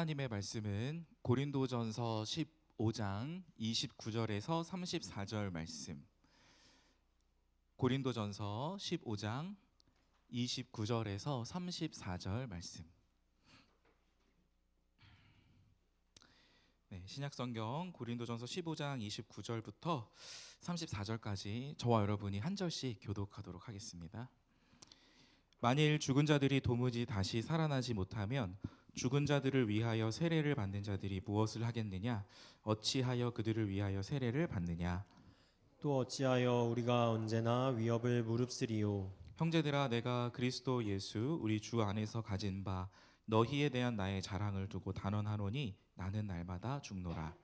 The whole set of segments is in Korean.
하나님의 말씀은 고린도전서 15장 29절에서 34절 말씀. 고린도전서 15장 29절에서 34절 말씀. 네, 신약성경 고린도전서 15장 29절부터 34절까지 저와 여러분이 한 절씩 교독하도록 하겠습니다. 만일 죽은 자들이 도무지 다시 살아나지 못하면 죽은 자들을 위하여 세례를 받는 자들이 무엇을 하겠느냐? 어찌하여 그들을 위하여 세례를 받느냐? 또 어찌하여 우리가 언제나 위협을 무릅쓰리요? 형제들아, 내가 그리스도 예수 우리 주 안에서 가진 바 너희에 대한 나의 자랑을 두고 단언하노니 나는 날마다 죽노라.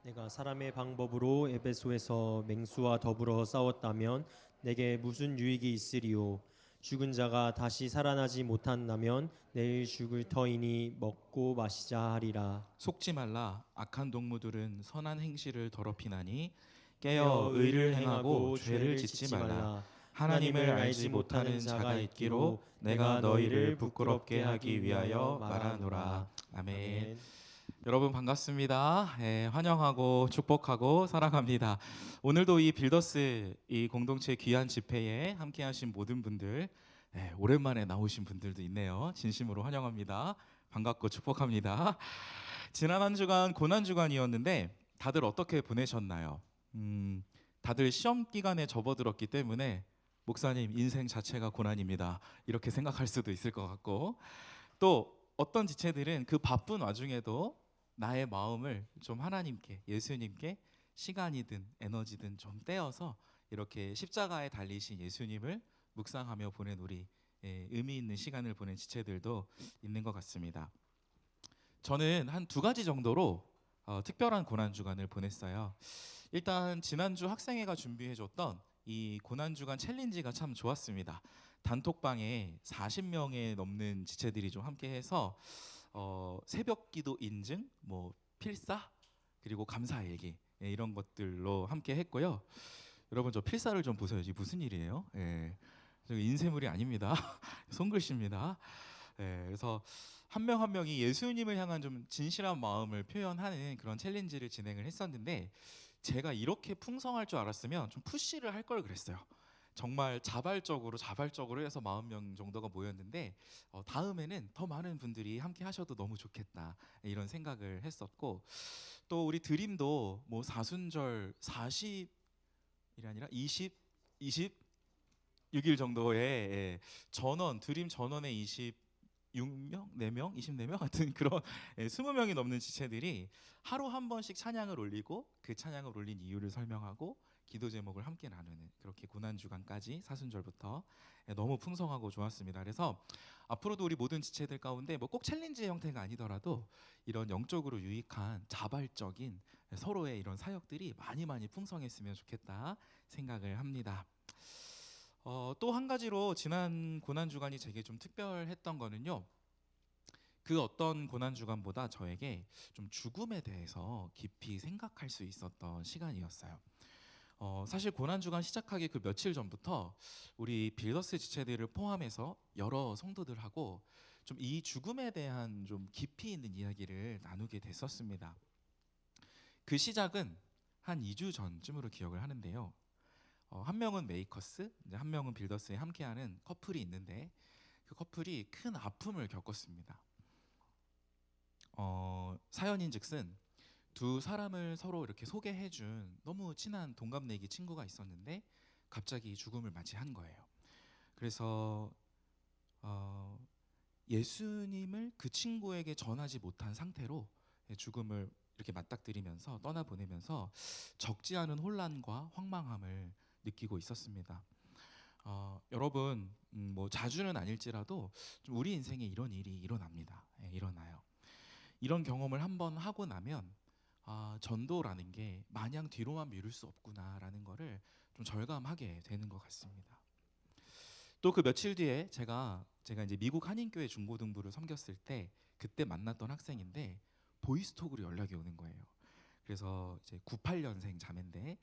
내가 사람의 방법으로 에베소에서 맹수와 더불어 싸웠다면 내게 무슨 유익이 있으리요? 죽은 자가 다시 살아나지 못한다면 내일 죽을 터이니 먹고 마시자 하리라. 속지 말라. 악한 동무들은 선한 행실을 더럽히나니 깨어 의를 행하고 죄를 짓지 말라. 하나님을 알지 못하는 자가 있기로 내가 너희를 부끄럽게 하기 위하여 말하노라. 아멘. 여러분 반갑습니다. 환영하고 축복하고 사랑합니다. 오늘도 이 빌더스 이 공동체 귀한 집회에 함께하신 모든 분들, 오랜만에 나오신 분들도 있네요. 진심으로 환영합니다. 반갑고 축복합니다. 지난 한 주간 고난 주간이었는데 다들 어떻게 보내셨나요? 다들 시험 기간에 접어들었기 때문에 목사님 인생 자체가 고난입니다. 이렇게 생각할 수도 있을 것 같고, 또 어떤 지체들은 그 바쁜 와중에도 나의 마음을 좀 하나님께, 예수님께 시간이든 에너지든 좀 떼어서 이렇게 십자가에 달리신 예수님을 묵상하며 보낸 우리 의미 있는 시간을 보낸 지체들도 있는 것 같습니다. 저는 한 두 가지 정도로 특별한 고난 주간을 보냈어요. 일단 지난주 학생회가 준비해줬던 이 고난 주간 챌린지가 참 좋았습니다. 단톡방에 40명에 넘는 지체들이 좀 함께해서 새벽기도 인증, 뭐 필사, 그리고 감사일기 이런 것들로 함께 했고요. 여러분 저 필사를 좀 보세요. 이게 무슨 일이에요? 저 인쇄물이 아닙니다. 손글씨입니다. 그래서 한 명 한 명이 예수님을 향한 좀 진실한 마음을 표현하는 그런 챌린지를 진행을 했었는데, 제가 이렇게 풍성할 줄 알았으면 좀 푸시를 할 걸 그랬어요. 정말 자발적으로 해서 40명 정도가 모였는데 다음에는 더 많은 분들이 함께 하셔도 너무 좋겠다 이런 생각을 했었고, 또 우리 드림도 뭐 사순절 40이 아니라 26일 정도의 전원 드림 전원의 26명, 4명, 24명 같은 그런 20명이 넘는 지체들이 하루 한 번씩 찬양을 올리고 그 찬양을 올린 이유를 설명하고 기도 제목을 함께 나누는, 그렇게 고난 주간까지 사순절부터 너무 풍성하고 좋았습니다. 그래서 앞으로도 우리 모든 지체들 가운데 뭐 꼭 챌린지 형태가 아니더라도 이런 영적으로 유익한 자발적인 서로의 이런 사역들이 많이 풍성했으면 좋겠다 생각을 합니다. 또 한 가지로 지난 고난 주간이 제게 좀 특별했던 거는요, 그 어떤 고난 주간보다 저에게 좀 죽음에 대해서 깊이 생각할 수 있었던 시간이었어요. 사실 고난 주간 시작하기 그 며칠 전부터 우리 빌더스 지체들을 포함해서 여러 성도들하고 좀 이 죽음에 대한 좀 깊이 있는 이야기를 나누게 됐었습니다. 그 시작은 한 2주 전쯤으로 기억을 하는데요. 한 명은 메이커스, 이제 한 명은 빌더스에 함께하는 커플이 있는데, 그 커플이 큰 아픔을 겪었습니다. 사연인즉슨 두 사람을 서로 이렇게 소개해준 너무 친한 동갑내기 친구가 있었는데 갑자기 죽음을 맞이한 거예요. 그래서 예수님을 그 친구에게 전하지 못한 상태로 죽음을 이렇게 맞닥뜨리면서 떠나보내면서 적지 않은 혼란과 황망함을 느끼고 있었습니다. 여러분 뭐 자주는 아닐지라도 좀 우리 인생에 이런 일이 일어납니다. 일어나요. 이런 경험을 한번 하고 나면 전도라는 게 마냥 뒤로만 미룰 수 없구나라는 거를 좀 절감하게 되는 것 같습니다. 또 그 며칠 뒤에 제가 이제 미국 한인교회 중고등부를 섬겼을 때 그때 만났던 학생인데 보이스톡으로 연락이 오는 거예요. 그래서 이제 98년생 자매인데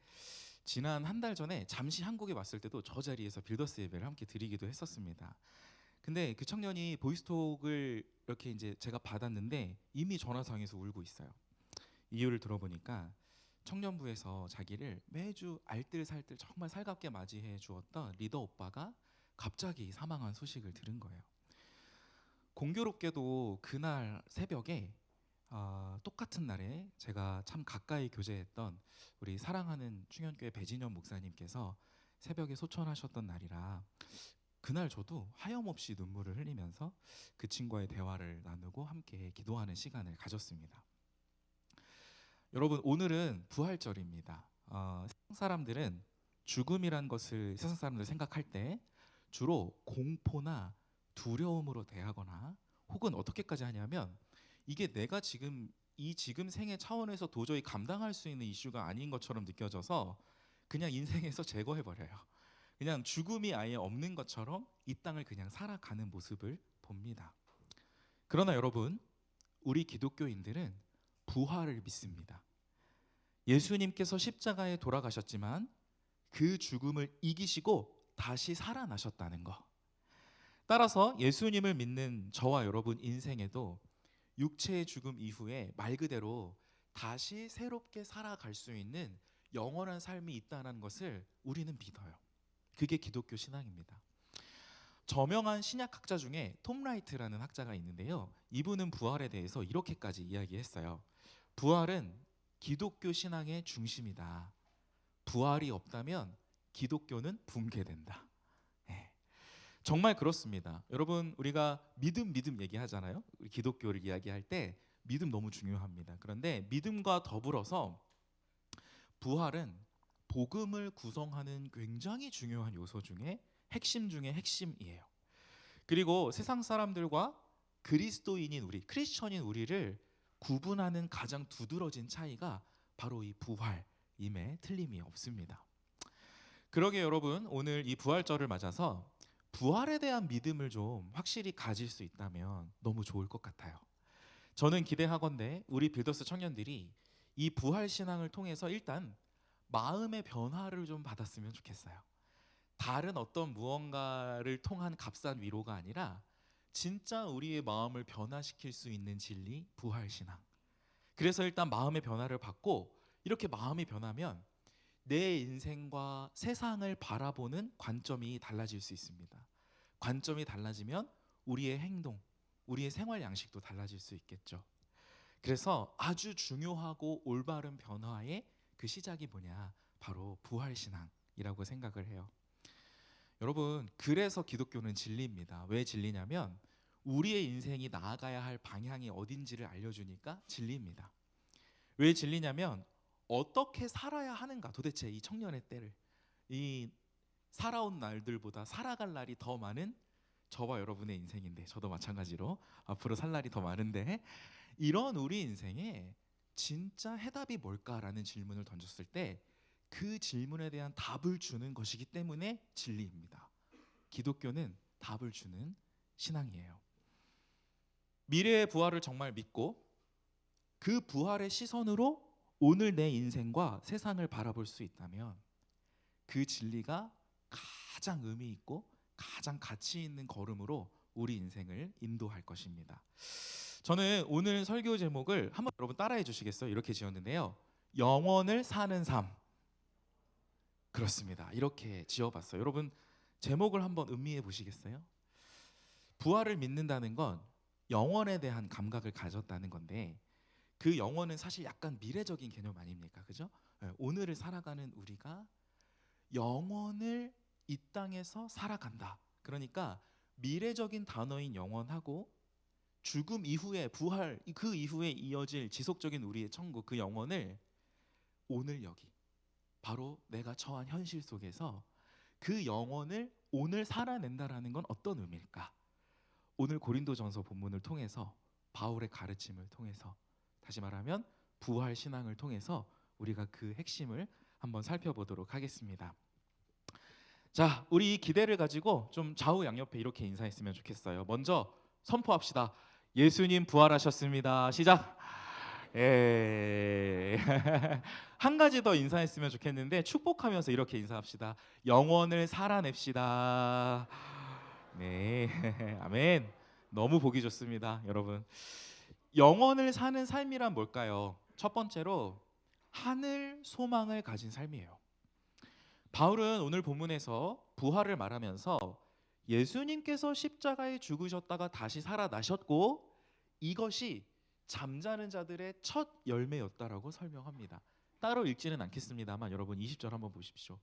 지난 한 달 전에 잠시 한국에 왔을 때도 저 자리에서 빌더스 예배를 함께 드리기도 했었습니다. 근데 그 청년이 보이스톡을 이렇게 이제 제가 받았는데 이미 전화상에서 울고 있어요. 이유를 들어보니까 청년부에서 자기를 매주 알뜰살뜰 정말 살갑게 맞이해 주었던 리더 오빠가 갑자기 사망한 소식을 들은 거예요. 공교롭게도 그날 새벽에 똑같은 날에 제가 참 가까이 교제했던 우리 사랑하는 충현교회 배진현 목사님께서 새벽에 소천하셨던 날이라 그날 저도 하염없이 눈물을 흘리면서 그 친구와의 대화를 나누고 함께 기도하는 시간을 가졌습니다. 여러분, 오늘은 부활절입니다. 세상 사람들은 죽음이란 것을 세상 사람들 생각할 때 주로 공포나 두려움으로 대하거나 혹은 어떻게까지 하냐면 이게 내가 지금 생의 차원에서 도저히 감당할 수 있는 이슈가 아닌 것처럼 느껴져서 그냥 인생에서 제거해버려요. 그냥 죽음이 아예 없는 것처럼 이 땅을 그냥 살아가는 모습을 봅니다. 그러나 여러분, 우리 기독교인들은 부활을 믿습니다. 예수님께서 십자가에 돌아가셨지만 그 죽음을 이기시고 다시 살아나셨다는 것. 따라서 예수님을 믿는 저와 여러분 인생에도 육체의 죽음 이후에 말 그대로 다시 새롭게 살아갈 수 있는 영원한 삶이 있다는 것을 우리는 믿어요. 그게 기독교 신앙입니다. 저명한 신약학자 중에 톰 라이트라는 학자가 있는데요. 이분은 부활에 대해서 이렇게까지 이야기했어요. 부활은 기독교 신앙의 중심이다. 부활이 없다면 기독교는 붕괴된다. 네. 정말 그렇습니다. 여러분, 우리가 믿음 얘기하잖아요. 우리 기독교를 이야기할 때 믿음 너무 중요합니다. 그런데 믿음과 더불어서 부활은 복음을 구성하는 굉장히 중요한 요소 중에 핵심 중에 핵심이에요. 그리고 세상 사람들과 그리스도인인 우리, 크리스천인 우리를 구분하는 가장 두드러진 차이가 바로 이 부활임에 틀림이 없습니다. 그러게 여러분, 오늘 이 부활절을 맞아서 부활에 대한 믿음을 좀 확실히 가질 수 있다면 너무 좋을 것 같아요. 저는 기대하건대 우리 빌더스 청년들이 이 부활 신앙을 통해서 일단 마음의 변화를 좀 받았으면 좋겠어요. 다른 어떤 무언가를 통한 값싼 위로가 아니라 진짜 우리의 마음을 변화시킬 수 있는 진리, 부활 신앙. 그래서 일단 마음의 변화를 받고 이렇게 마음이 변하면 내 인생과 세상을 바라보는 관점이 달라질 수 있습니다. 관점이 달라지면 우리의 행동, 우리의 생활 양식도 달라질 수 있겠죠. 그래서 아주 중요하고 올바른 변화의 그 시작이 뭐냐? 바로 부활 신앙이라고 생각을 해요. 여러분, 그래서 기독교는 진리입니다. 왜 진리냐면 우리의 인생이 나아가야 할 방향이 어딘지를 알려주니까 진리입니다. 왜 진리냐면 어떻게 살아야 하는가, 도대체 이 청년의 때를, 이 살아온 날들보다 살아갈 날이 더 많은 저와 여러분의 인생인데, 저도 마찬가지로 앞으로 살 날이 더 많은데, 이런 우리 인생에 진짜 해답이 뭘까라는 질문을 던졌을 때 그 질문에 대한 답을 주는 것이기 때문에 진리입니다. 기독교는 답을 주는 신앙이에요. 미래의 부활을 정말 믿고 그 부활의 시선으로 오늘 내 인생과 세상을 바라볼 수 있다면 그 진리가 가장 의미 있고 가장 가치 있는 걸음으로 우리 인생을 인도할 것입니다. 저는 오늘 설교 제목을 한번 여러분 따라해 주시겠어요? 이렇게 지었는데요. 영원을 사는 삶. 그렇습니다. 이렇게 지어봤어요. 여러분, 제목을 한번 음미해 보시겠어요? 부활을 믿는다는 건 영원에 대한 감각을 가졌다는 건데, 그 영혼은 사실 약간 미래적인 개념 아닙니까? 그죠? 오늘을 살아가는 우리가 영혼을 이 땅에서 살아간다. 그러니까 미래적인 단어인 영혼하고 죽음 이후에 부활, 그 이후에 이어질 지속적인 우리의 천국, 그 영혼을 오늘 여기, 바로 내가 처한 현실 속에서 그 영혼을 오늘 살아낸다라는 건 어떤 의미일까? 오늘 고린도전서 본문을 통해서, 바울의 가르침을 통해서, 다시 말하면 부활 신앙을 통해서 우리가 그 핵심을 한번 살펴보도록 하겠습니다. 자, 우리 이 기대를 가지고 좀 좌우 양옆에 이렇게 인사했으면 좋겠어요. 먼저 선포합시다. 예수님 부활하셨습니다. 시작. 예. 한 가지 더 인사했으면 좋겠는데 축복하면서 이렇게 인사합시다. 영원을 살아냅시다. 네, 아멘. 너무 보기 좋습니다, 여러분. 영원을 사는 삶이란 뭘까요? 첫 번째로 하늘 소망을 가진 삶이에요. 바울은 오늘 본문에서 부활을 말하면서 예수님께서 십자가에 죽으셨다가 다시 살아나셨고 이것이 잠자는 자들의 첫 열매였다라고 설명합니다. 따로 읽지는 않겠습니다만 여러분 20절 한번 보십시오.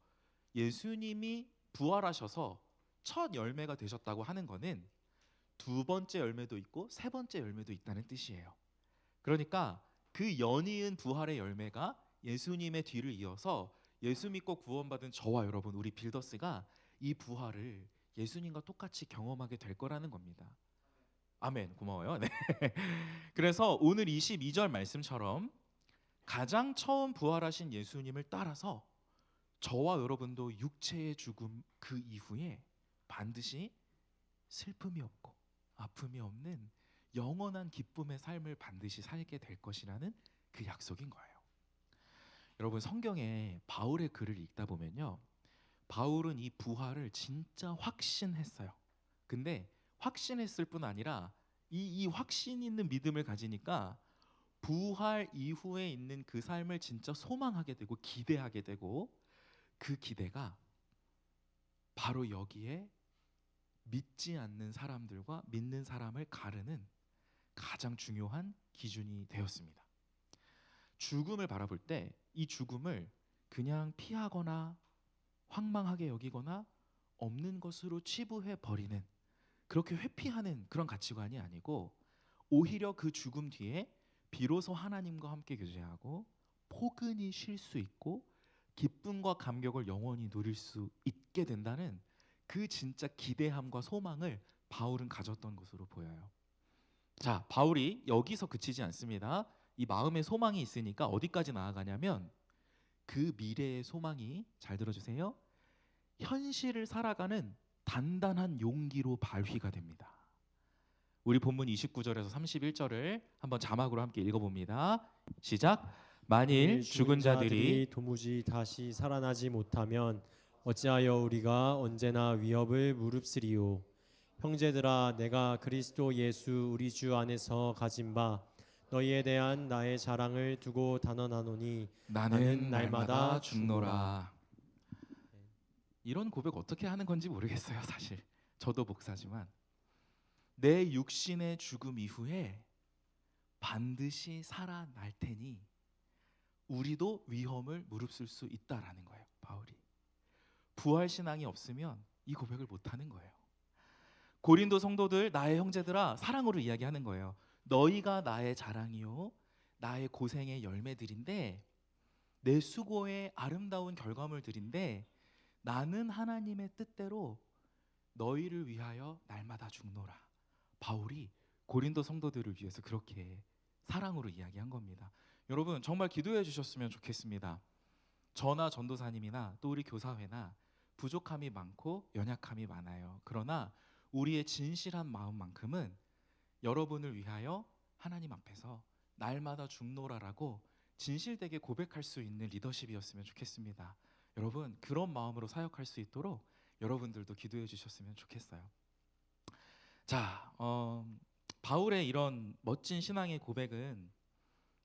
예수님이 부활하셔서 첫 열매가 되셨다고 하는 것은 두 번째 열매도 있고 세 번째 열매도 있다는 뜻이에요. 그러니까 그 연이은 부활의 열매가 예수님의 뒤를 이어서 예수 믿고 구원받은 저와 여러분 우리 빌더스가 이 부활을 예수님과 똑같이 경험하게 될 거라는 겁니다. 아멘. 고마워요. 네. 그래서 오늘 22절 말씀처럼 가장 처음 부활하신 예수님을 따라서 저와 여러분도 육체의 죽음 그 이후에 반드시 슬픔이 없고 아픔이 없는 영원한 기쁨의 삶을 반드시 살게 될 것이라는 그 약속인 거예요. 여러분 성경에 바울의 글을 읽다 보면요. 바울은 이 부활을 진짜 확신했어요. 근데 확신했을 뿐 아니라 이 확신 있는 믿음을 가지니까 부활 이후에 있는 그 삶을 진짜 소망하게 되고 기대하게 되고 그 기대가 바로 여기에 믿지 않는 사람들과 믿는 사람을 가르는 가장 중요한 기준이 되었습니다. 죽음을 바라볼 때 이 죽음을 그냥 피하거나 황망하게 여기거나 없는 것으로 치부해 버리는 그렇게 회피하는 그런 가치관이 아니고 오히려 그 죽음 뒤에 비로소 하나님과 함께 교제하고 포근히 쉴 수 있고 기쁨과 감격을 영원히 누릴 수 있게 된다는 그 진짜 기대함과 소망을 바울은 가졌던 것으로 보여요. 자, 바울이 여기서 그치지 않습니다. 이 마음의 소망이 있으니까 어디까지 나아가냐면 그 미래의 소망이 잘 들어주세요. 현실을 살아가는 단단한 용기로 발휘가 됩니다. 우리 본문 29절에서 31절을 한번 자막으로 함께 읽어봅니다. 시작. 만일 죽은 자들이 도무지 다시 살아나지 못하면 어찌하여 우리가 언제나 위협을 무릅쓰리요. 형제들아, 내가 그리스도 예수 우리 주 안에서 가진 바 너희에 대한 나의 자랑을 두고 단언하노니 나는 날마다 죽노라. 이런 고백 어떻게 하는 건지 모르겠어요. 사실 저도 목사지만 내 육신의 죽음 이후에 반드시 살아날 테니 우리도 위험을 무릅쓸 수 있다라는 거예요. 바울이 부활 신앙이 없으면 이 고백을 못 하는 거예요. 고린도 성도들 나의 형제들아 사랑으로 이야기하는 거예요. 너희가 나의 자랑이요 나의 고생의 열매들인데 내 수고의 아름다운 결과물들인데 나는 하나님의 뜻대로 너희를 위하여 날마다 죽노라. 바울이 고린도 성도들을 위해서 그렇게 사랑으로 이야기한 겁니다. 여러분 정말 기도해 주셨으면 좋겠습니다. 저나 전도사님이나 또 우리 교사회나 부족함이 많고 연약함이 많아요. 그러나 우리의 진실한 마음만큼은 여러분을 위하여 하나님 앞에서 날마다 죽노라라고 진실되게 고백할 수 있는 리더십이었으면 좋겠습니다. 여러분 그런 마음으로 사역할 수 있도록 여러분들도 기도해 주셨으면 좋겠어요. 자, 바울의 이런 멋진 신앙의 고백은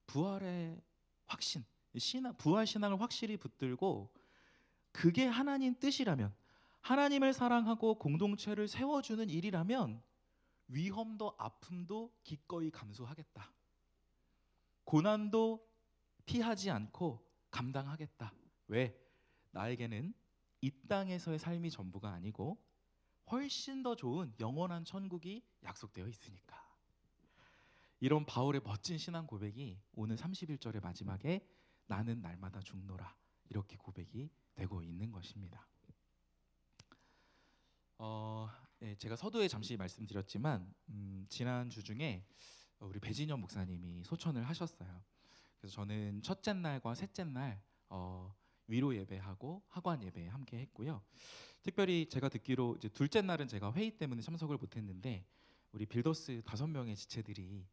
부활의 확신, 부활 신앙을 확실히 붙들고 그게 하나님 뜻이라면 하나님을 사랑하고 공동체를 세워주는 일이라면 위험도 아픔도 기꺼이 감수하겠다. 고난도 피하지 않고 감당하겠다. 왜? 나에게는 이 땅에서의 삶이 전부가 아니고 훨씬 더 좋은 영원한 천국이 약속되어 있으니까. 이런 바울의 멋진 신앙 고백이 오늘 31절의 마지막에 나는 날마다 죽노라 이렇게 고백이 되고 있는 것입니다. 네, 제가 서두에 잠시 말씀드렸지만 지난 주 중에 우리 배진현 목사님이 소천을 하셨어요. 그래서 저는 첫째 날과 셋째 날 위로 예배하고 하관 예배 함께 했고요. 특별히 제가 듣기로 이제 둘째 날은 제가 회의 때문에 참석을 못했는데 우리 빌더스 5명의 지체들이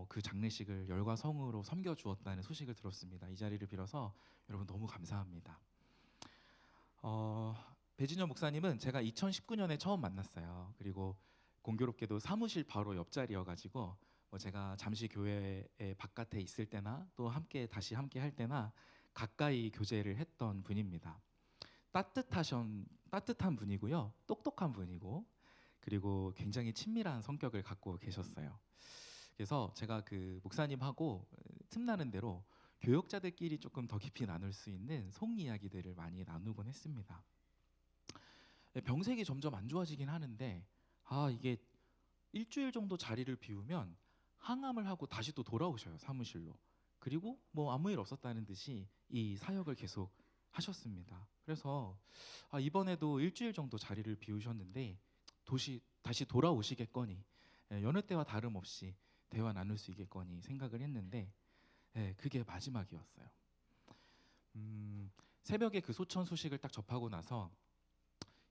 그 장례식을 열과 성으로 섬겨 주었다는 소식을 들었습니다. 이 자리를 빌어서 여러분 너무 감사합니다. 배진영 목사님은 제가 2019년에 처음 만났어요. 그리고 공교롭게도 사무실 바로 옆자리여가지고 뭐 제가 잠시 교회에 바깥에 있을 때나 또 다시 함께 할 때나 가까이 교제를 했던 분입니다. 따뜻한 분이고요, 똑똑한 분이고, 그리고 굉장히 친밀한 성격을 갖고 계셨어요. 그래서 제가 그 목사님하고 틈나는 대로 교역자들끼리 조금 더 깊이 나눌 수 있는 속 이야기들을 많이 나누곤 했습니다. 병색이 점점 안 좋아지긴 하는데 이게 일주일 정도 자리를 비우면 항암을 하고 다시 또 돌아오셔요, 사무실로. 그리고 뭐 아무 일 없었다는 듯이 이 사역을 계속 하셨습니다. 그래서 이번에도 일주일 정도 자리를 비우셨는데 다시 돌아오시겠거니, 여느 때와 다름없이 대화 나눌 수 있겠거니 생각을 했는데, 그게 마지막이었어요. 새벽에 그 소천 소식을 딱 접하고 나서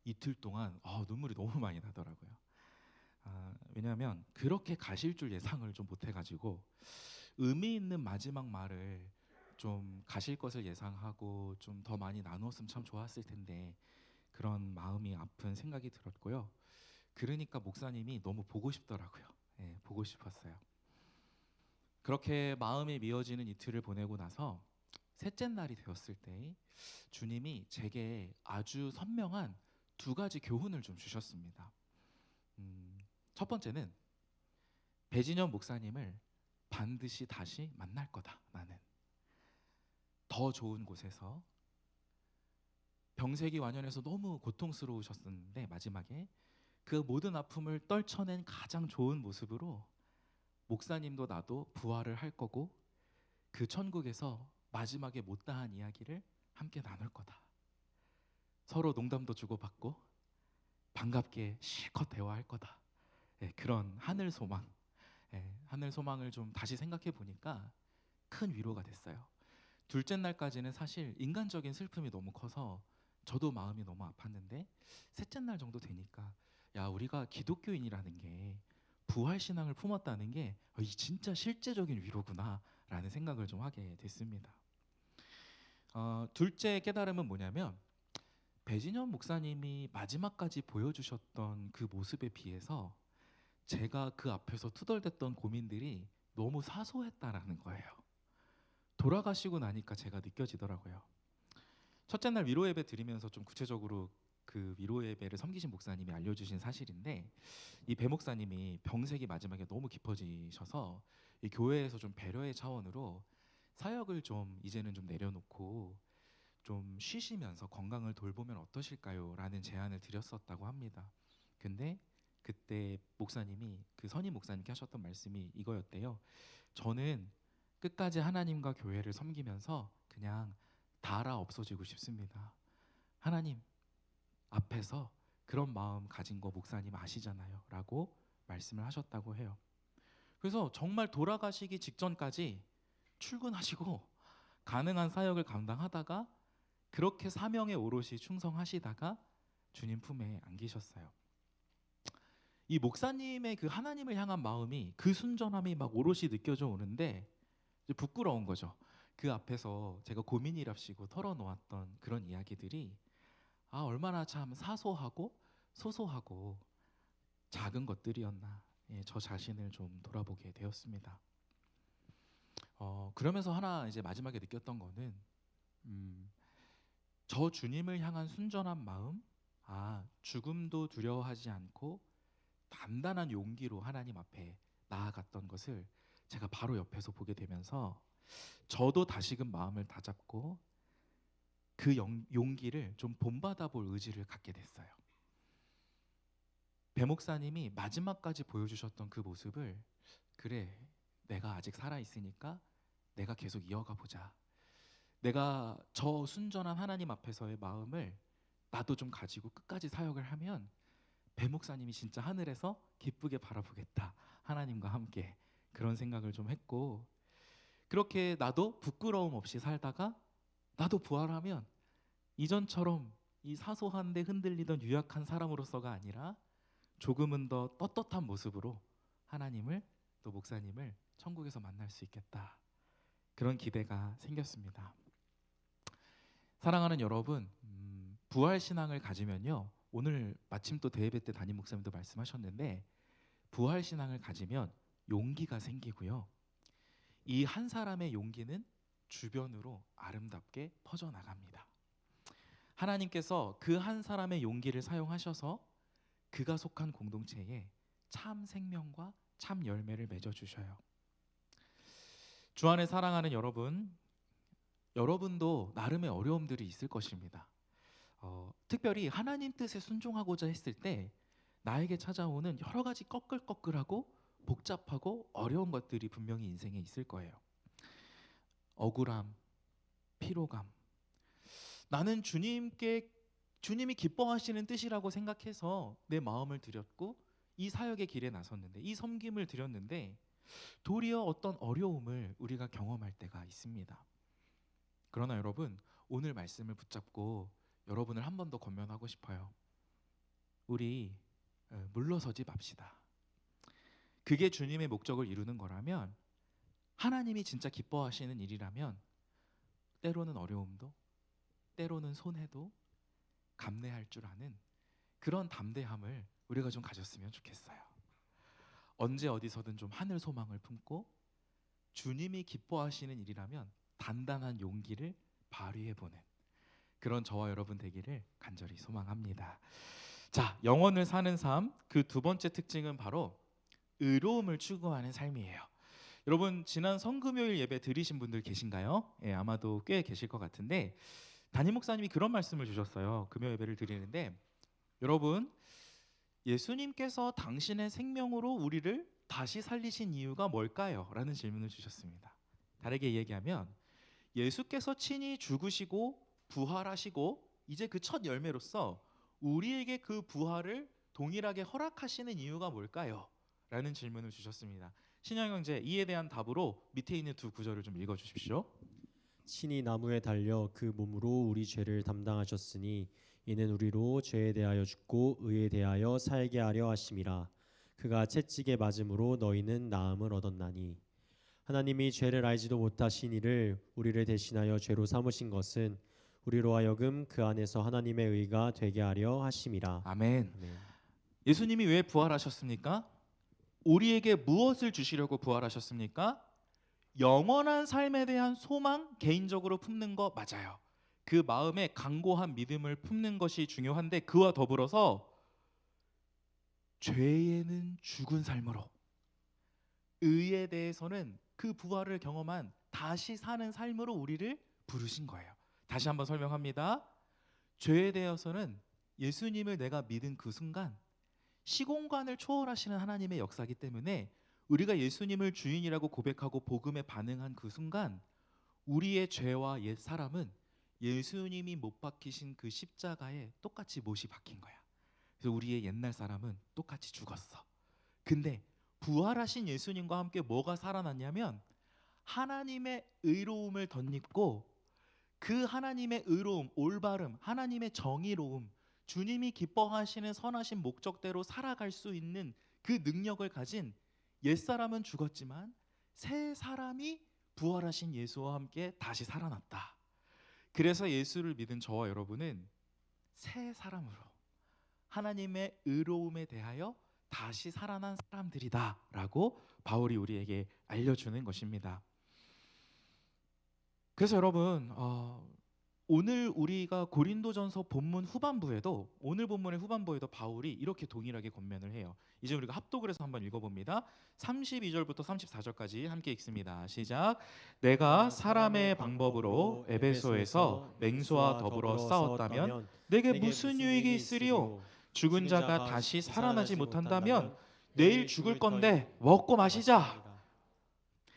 이틀 동안 눈물이 너무 많이 나더라고요. 왜냐하면 그렇게 가실 줄 예상을 좀 못해가지고, 의미 있는 마지막 말을 좀 가실 것을 예상하고 좀 더 많이 나누었으면 참 좋았을 텐데, 그런 마음이 아픈 생각이 들었고요. 그러니까 목사님이 너무 보고 싶더라고요. 보고 싶었어요. 그렇게 마음이 미어지는 이틀을 보내고 나서 셋째 날이 되었을 때 주님이 제게 아주 선명한 두 가지 교훈을 좀 주셨습니다. 첫 번째는 배진영 목사님을 반드시 다시 만날 거다. 나는 더 좋은 곳에서, 병색이 완연해서 너무 고통스러우셨었는데 마지막에 그 모든 아픔을 떨쳐낸 가장 좋은 모습으로 목사님도 나도 부활을 할 거고, 그 천국에서 마지막에 못다한 이야기를 함께 나눌 거다. 서로 농담도 주고받고 반갑게 실컷 대화할 거다. 그런 하늘 소망, 하늘 소망을 좀 다시 생각해 보니까 큰 위로가 됐어요. 둘째 날까지는 사실 인간적인 슬픔이 너무 커서 저도 마음이 너무 아팠는데, 셋째 날 정도 되니까 우리가 기독교인이라는 게 부활 신앙을 품었다는 게 이 진짜 실제적인 위로구나 라는 생각을 좀 하게 됐습니다. 둘째 깨달음은 뭐냐면, 배진현 목사님이 마지막까지 보여주셨던 그 모습에 비해서 제가 그 앞에서 투덜댔던 고민들이 너무 사소했다라는 거예요. 돌아가시고 나니까 제가 느껴지더라고요. 첫째 날 위로 예배 드리면서 좀 구체적으로 그 위로 예배를 섬기신 목사님이 알려주신 사실인데, 이 배 목사님이 병색이 마지막에 너무 깊어지셔서 이 교회에서 좀 배려의 차원으로 사역을 좀 이제는 좀 내려놓고 좀 쉬시면서 건강을 돌보면 어떠실까요? 라는 제안을 드렸었다고 합니다. 근데 그때 목사님이, 그 선임 목사님께 하셨던 말씀이 이거였대요. 저는 끝까지 하나님과 교회를 섬기면서 그냥 닳아 없어지고 싶습니다. 하나님 앞에서 그런 마음 가진 거 목사님 아시잖아요 라고 말씀을 하셨다고 해요. 그래서 정말 돌아가시기 직전까지 출근하시고 가능한 사역을 감당하다가 그렇게 사명에 오롯이 충성하시다가 주님 품에 안기셨어요. 이 목사님의 그 하나님을 향한 마음이, 그 순전함이 막 오롯이 느껴져 오는데 이제 부끄러운 거죠. 그 앞에서 제가 고민이랍시고 털어놓았던 그런 이야기들이 얼마나 참 사소하고 소소하고 작은 것들이었나, 저 자신을 좀 돌아보게 되었습니다. 그러면서 하나 이제 마지막에 느꼈던 거는, 저 주님을 향한 순전한 마음, 죽음도 두려워하지 않고 단단한 용기로 하나님 앞에 나아갔던 것을 제가 바로 옆에서 보게 되면서 저도 다시금 마음을 다잡고 그 용기를 좀 본받아 볼 의지를 갖게 됐어요. 배 목사님이 마지막까지 보여주셨던 그 모습을, 그래, 내가 아직 살아있으니까 내가 계속 이어가 보자. 내가 저 순전한 하나님 앞에서의 마음을 나도 좀 가지고 끝까지 사역을 하면 배 목사님이 진짜 하늘에서 기쁘게 바라보겠다. 하나님과 함께. 그런 생각을 좀 했고, 그렇게 나도 부끄러움 없이 살다가 나도 부활하면 이전처럼 이 사소한데 흔들리던 유약한 사람으로서가 아니라 조금은 더 떳떳한 모습으로 하나님을, 또 목사님을 천국에서 만날 수 있겠다. 그런 기대가 생겼습니다. 사랑하는 여러분, 부활 신앙을 가지면요. 오늘 마침 또 대예배 때 담임 목사님도 말씀하셨는데 부활 신앙을 가지면 용기가 생기고요. 이 한 사람의 용기는 주변으로 아름답게 퍼져나갑니다. 하나님께서 그 한 사람의 용기를 사용하셔서 그가 속한 공동체에 참 생명과 참 열매를 맺어 주셔요. 주 안에 사랑하는 여러분, 여러분도 나름의 어려움들이 있을 것입니다. 특별히 하나님 뜻에 순종하고자 했을 때 나에게 찾아오는 여러 가지 꺼끌꺼끌하고 복잡하고 어려운 것들이 분명히 인생에 있을 거예요. 억울함, 피로감. 나는 주님이 기뻐하시는 뜻이라고 생각해서 내 마음을 드렸고 이 사역의 길에 나섰는데 이 섬김을 드렸는데 도리어 어떤 어려움을 우리가 경험할 때가 있습니다. 그러나 여러분, 오늘 말씀을 붙잡고 여러분을 한 번 더 권면하고 싶어요. 우리 물러서지 맙시다. 그게 주님의 목적을 이루는 거라면, 하나님이 진짜 기뻐하시는 일이라면 때로는 어려움도, 때로는 손해도 감내할 줄 아는 그런 담대함을 우리가 좀 가졌으면 좋겠어요. 언제 어디서든 좀 하늘 소망을 품고 주님이 기뻐하시는 일이라면 단단한 용기를 발휘해보는 그런 저와 여러분 되기를 간절히 소망합니다. 자, 영혼을 사는 삶, 그 두 번째 특징은 바로 의로움을 추구하는 삶이에요. 여러분, 지난 성금요일 예배 들으신 분들 계신가요? 예, 아마도 꽤 계실 것 같은데 담임 목사님이 그런 말씀을 주셨어요. 금요 예배를 드리는데, 여러분, 예수님께서 당신의 생명으로 우리를 다시 살리신 이유가 뭘까요? 라는 질문을 주셨습니다. 다르게 얘기하면 예수께서 친히 죽으시고 부활하시고 이제 그 첫 열매로서 우리에게 그 부활을 동일하게 허락하시는 이유가 뭘까요? 라는 질문을 주셨습니다. 신영형제, 이에 대한 답으로 밑에 있는 두 구절을 좀 읽어주십시오. 친히 나무에 달려 그 몸으로 우리 죄를 담당하셨으니 이는 우리로 죄에 대하여 죽고 의에 대하여 살게 하려 하심이라. 그가 채찍에 맞음으로 너희는 나음을 얻었나니. 하나님이 죄를 알지도 못하신 이를 우리를 대신하여 죄로 삼으신 것은 우리로 하여금 그 안에서 하나님의 의가 되게 하려 하심이라. 아멘. 아멘. 예수님이 왜 부활하셨습니까? 우리에게 무엇을 주시려고 부활하셨습니까? 영원한 삶에 대한 소망, 개인적으로 품는 거 맞아요. 그 마음에 강고한 믿음을 품는 것이 중요한데, 그와 더불어서 죄에는 죽은 삶으로, 의에 대해서는 그 부활을 경험한 다시 사는 삶으로 우리를 부르신 거예요. 다시 한번 설명합니다. 죄에 대해서는 예수님을 내가 믿은 그 순간 시공간을 초월하시는 하나님의 역사이기 때문에 우리가 예수님을 주인이라고 고백하고 복음에 반응한 그 순간 우리의 죄와 옛 사람은 예수님이 못 박히신 그 십자가에 똑같이 못이 박힌 거야. 그래서 우리의 옛날 사람은 똑같이 죽었어. 근데 부활하신 예수님과 함께 뭐가 살아났냐면 하나님의 의로움을 덧입고 그 하나님의 의로움, 올바름, 하나님의 정의로움, 주님이 기뻐하시는 선하신 목적대로 살아갈 수 있는 그 능력을 가진 옛사람은 죽었지만 새 사람이 부활하신 예수와 함께 다시 살아났다. 그래서 예수를 믿은 저와 여러분은 새 사람으로 하나님의 의로움에 대하여 다시 살아난 사람들이다라고 바울이 우리에게 알려주는 것입니다. 그래서 여러분, 오늘 우리가 고린도전서 본문 후반부에도, 오늘 본문의 후반부에도 바울이 이렇게 동일하게 권면을 해요. 이제 우리가 합독을 해서 한번 읽어봅니다. 32절부터 34절까지 함께 읽습니다. 시작. 내가 사람의 방법으로 에베소에서 맹수와 더불어 싸웠다면 내게 무슨 유익이 있으리요? 죽은 자가 다시 살아나지 못한다면 내일 죽을 건데 먹고 마시자.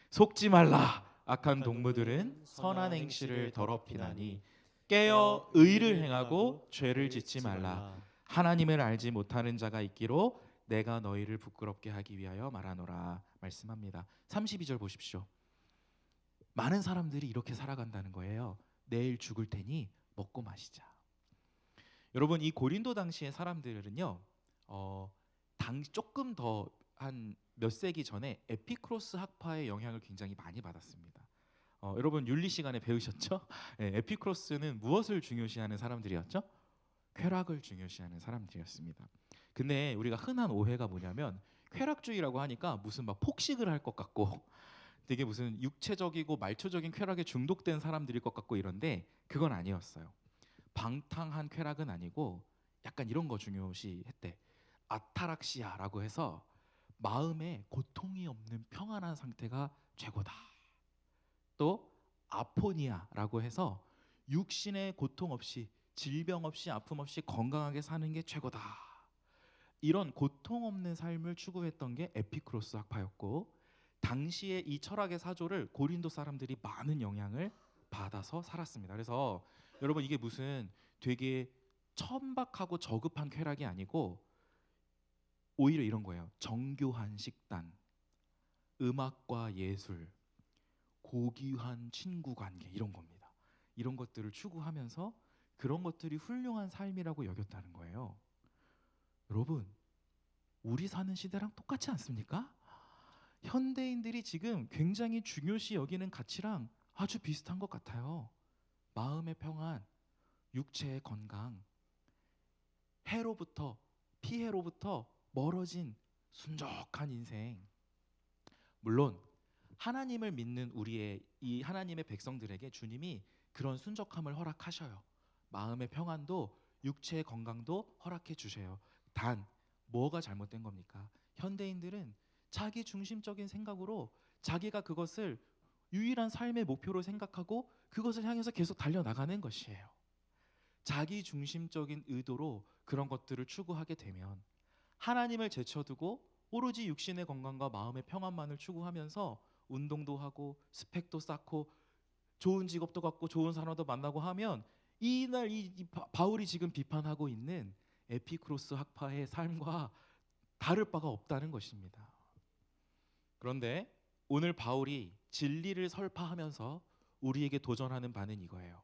속지 말라. 악한 동무들은 선한 행실을 더럽히나니 깨어 의를 행하고 죄를 짓지 말라. 하나님을 알지 못하는 자가 있기로 내가 너희를 부끄럽게 하기 위하여 말하노라 말씀합니다. 32절 보십시오. 많은 사람들이 이렇게 살아간다는 거예요. 내일 죽을 테니 먹고 마시자. 여러분, 이 고린도 당시의 사람들은요, 조금 더 한 몇 세기 전에 에피크로스 학파의 영향을 굉장히 많이 받았습니다. 여러분 윤리 시간에 배우셨죠? 네, 에피크로스는 무엇을 중요시하는 사람들이었죠? 쾌락을 중요시하는 사람들이었습니다. 근데 우리가 흔한 오해가 뭐냐면 쾌락주의라고 하니까 무슨 막 폭식을 할 것 같고 되게 무슨 육체적이고 말초적인 쾌락에 중독된 사람들일 것 같고 이런데 그건 아니었어요. 방탕한 쾌락은 아니고 약간 이런 거 중요시했대. 아타락시아라고 해서 마음에 고통이 없는 평안한 상태가 최고다. 또 아포니아라고 해서 육신의 고통 없이 질병 없이 아픔 없이 건강하게 사는 게 최고다. 이런 고통 없는 삶을 추구했던 게 에피쿠로스 학파였고 당시에 이 철학의 사조를 고린도 사람들이 많은 영향을 받아서 살았습니다. 그래서 여러분 이게 무슨 되게 천박하고 저급한 쾌락이 아니고 오히려 이런 거예요. 정교한 식단, 음악과 예술, 고귀한 친구 관계 이런 겁니다. 이런 것들을 추구하면서 그런 것들이 훌륭한 삶이라고 여겼다는 거예요. 여러분, 우리 사는 시대랑 똑같지 않습니까? 현대인들이 지금 굉장히 중요시 여기는 가치랑 아주 비슷한 것 같아요. 마음의 평안, 육체의 건강, 해로부터 피해로부터 멀어진 순적한 인생. 물론 하나님을 믿는 우리의 이 하나님의 백성들에게 주님이 그런 순적함을 허락하셔요. 마음의 평안도 육체의 건강도 허락해 주셔요. 단 뭐가 잘못된 겁니까? 현대인들은 자기 중심적인 생각으로 자기가 그것을 유일한 삶의 목표로 생각하고 그것을 향해서 계속 달려나가는 것이에요. 자기 중심적인 의도로 그런 것들을 추구하게 되면 하나님을 제쳐두고 오로지 육신의 건강과 마음의 평안만을 추구하면서 운동도 하고 스펙도 쌓고 좋은 직업도 갖고 좋은 사람도 만나고 하면 이날 바울이 지금 비판하고 있는 에피쿠로스 학파의 삶과 다를 바가 없다는 것입니다. 그런데 오늘 바울이 진리를 설파하면서 우리에게 도전하는 바는 이거예요.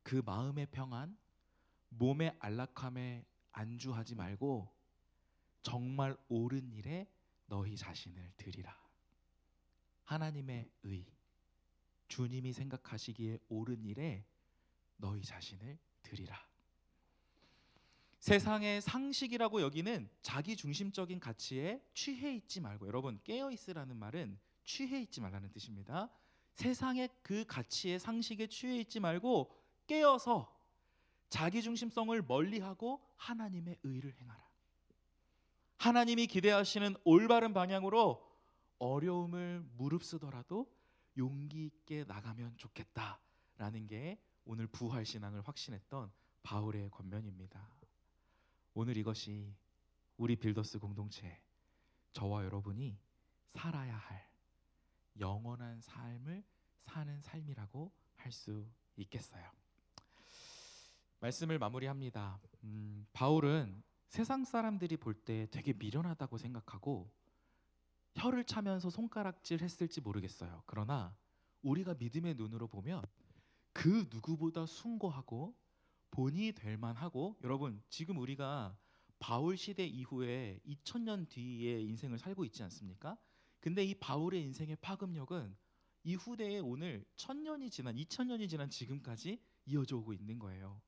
그 마음의 평안, 몸의 안락함에 안주하지 말고 정말 옳은 일에 너희 자신을 드리라. 하나님의 의, 주님이 생각하시기에 옳은 일에 너희 자신을 드리라. 세상의 상식이라고 여기는 자기 중심적인 가치에 취해 있지 말고, 여러분 깨어 있으라는 말은 취해 있지 말라는 뜻입니다. 세상의 그 가치의 상식에 취해 있지 말고 깨어서 자기 중심성을 멀리하고 하나님의 의를 행하라. 하나님이 기대하시는 올바른 방향으로 어려움을 무릅쓰더라도 용기 있게 나가면 좋겠다라는 게 오늘 부활 신앙을 확신했던 바울의 권면입니다. 오늘 이것이 우리 빌더스 공동체, 저와 여러분이 살아야 할 영원한 삶을 사는 삶이라고 할 수 있겠어요. 말씀을 마무리합니다. 바울은 세상 사람들이 볼 때 되게 미련하다고 생각하고 혀를 차면서 손가락질 했을지 모르겠어요. 그러나 우리가 믿음의 눈으로 보면 그 누구보다 숭고하고 본이 될 만하고, 여러분 지금 우리가 바울 시대 이후에 2000년 뒤의 인생을 살고 있지 않습니까? 근데 이 바울의 인생의 파급력은 이 후대에 오늘 1000년이 지난 2000년이 지난 지금까지 이어져 오고 있는 거예요.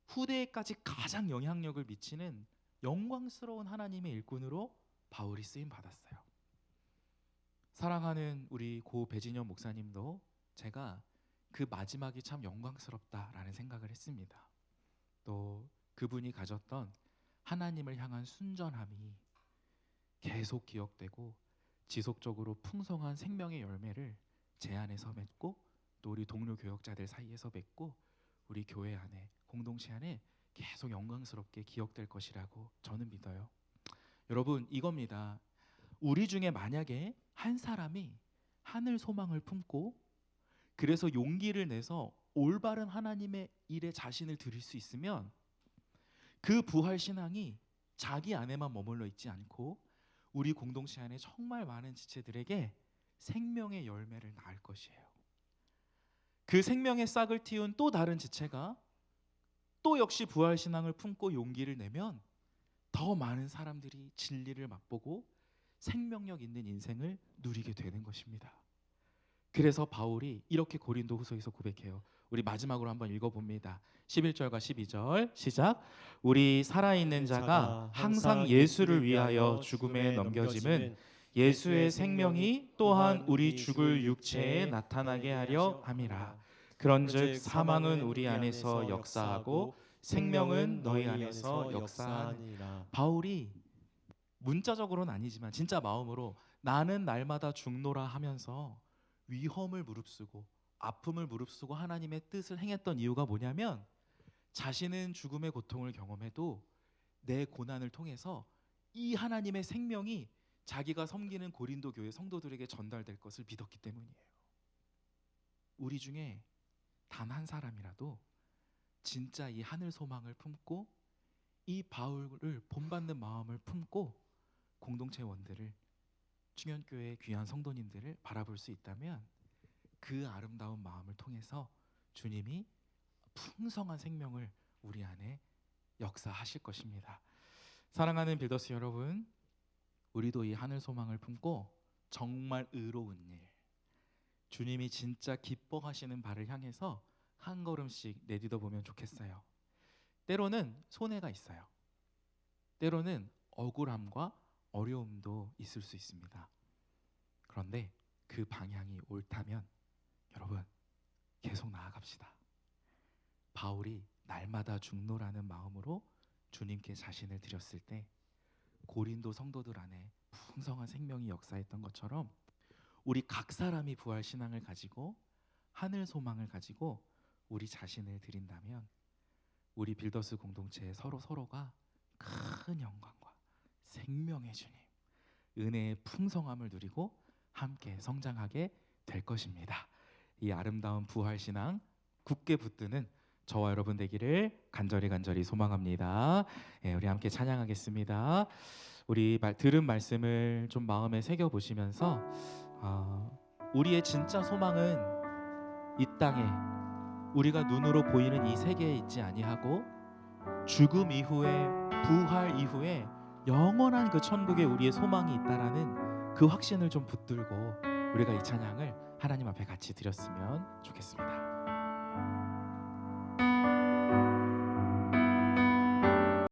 후대에까지 가장 영향력을 미치는 영광스러운 하나님의 일꾼으로 바울이 쓰임 받았어요. 사랑하는 우리 고 배진영 목사님도 제가 그 마지막이 참 영광스럽다라는 생각을 했습니다. 또 그분이 가졌던 하나님을 향한 순전함이 계속 기억되고 지속적으로 풍성한 생명의 열매를 제 안에서 맺고 또 우리 동료 교역자들 사이에서 맺고 우리 교회 안에 공동체 안에 계속 영광스럽게 기억될 것이라고 저는 믿어요. 여러분 이겁니다. 우리 중에 만약에 한 사람이 하늘 소망을 품고 그래서 용기를 내서 올바른 하나님의 일에 자신을 드릴 수 있으면 그 부활 신앙이 자기 안에만 머물러 있지 않고 우리 공동체 안에 정말 많은 지체들에게 생명의 열매를 낳을 것이에요. 그 생명의 싹을 틔운 또 다른 지체가 또 역시 부활 신앙을 품고 용기를 내면 더 많은 사람들이 진리를 맛보고 생명력 있는 인생을 누리게 되는 것입니다. 그래서 바울이 이렇게 고린도후서에서 고백해요. 우리 마지막으로 한번 읽어봅니다. 11절과 12절 시작. 우리 살아있는 자가 항상 예수를 위하여 죽음에 넘겨짐은 예수의 생명이 또한 우리 죽을 육체에 나타나게 하려 함이라. 그런즉 사망은 우리 안에서 역사하고 생명은 너희 안에서 역사하니라. 바울이 문자적으로는 아니지만 진짜 마음으로 나는 날마다 죽노라 하면서 위험을 무릅쓰고 아픔을 무릅쓰고 하나님의 뜻을 행했던 이유가 뭐냐면 자신은 죽음의 고통을 경험해도 내 고난을 통해서 이 하나님의 생명이 자기가 섬기는 고린도 교회 성도들에게 전달될 것을 믿었기 때문이에요. 우리 중에 단 한 사람이라도 진짜 이 하늘 소망을 품고 이 바울을 본받는 마음을 품고 공동체 원들을 충현교회의 귀한 성도님들을 바라볼 수 있다면 그 아름다운 마음을 통해서 주님이 풍성한 생명을 우리 안에 역사하실 것입니다. 사랑하는 빌더스 여러분, 우리도 이 하늘 소망을 품고 정말 의로운 일, 주님이 진짜 기뻐하시는 바를 향해서 한 걸음씩 내딛어 보면 좋겠어요. 때로는 손해가 있어요. 때로는 억울함과 어려움도 있을 수 있습니다. 그런데 그 방향이 옳다면 여러분 계속 나아갑시다. 바울이 날마다 죽노라는 마음으로 주님께 자신을 드렸을 때 고린도 성도들 안에 풍성한 생명이 역사했던 것처럼 우리 각 사람이 부활 신앙을 가지고 하늘 소망을 가지고 우리 자신을 드린다면 우리 빌더스 공동체의 서로가 큰 영광과 생명의 주님, 은혜의 풍성함을 누리고 함께 성장하게 될 것입니다. 이 아름다운 부활 신앙 굳게 붙드는 저와 여러분 되기를 간절히 소망합니다. 우리 함께 찬양하겠습니다. 우리 들은 말씀을 좀 마음에 새겨 보시면서 우리의 진짜 소망은 이 땅에 우리가 눈으로 보이는 이 세계에 있지 아니하고 죽음 이후에 부활 이후에 영원한 그 천국에 우리의 소망이 있다라는 그 확신을 좀 붙들고 우리가 이 찬양을 하나님 앞에 같이 드렸으면 좋겠습니다.